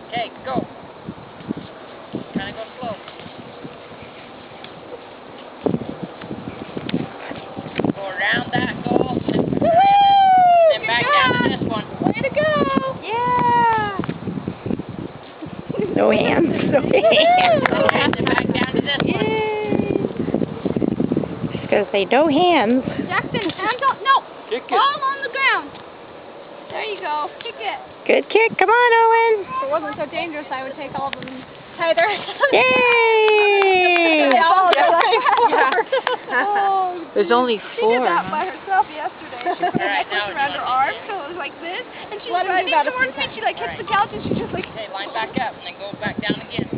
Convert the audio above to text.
Okay, go. Kind of go slow. Go around that goal. Then back down to this one. Way to go! Yeah! No hands. No hands. Alright, then back down to this one. She's going to say no hands. Jackson, hands up. No! Kick it. Ball on the ground. There you go. Kick it. Good kick. Come on, Owen. If it wasn't so dangerous, I would take all of them tighter. Yay! Oh, There's only She 4. did that by herself yesterday. She put her Alright, now necklace around her you arm, want so it was like this, and she's Let him do driving that a towards few me, she like hits the couch and she's just like... Okay, line back up and then go back down again.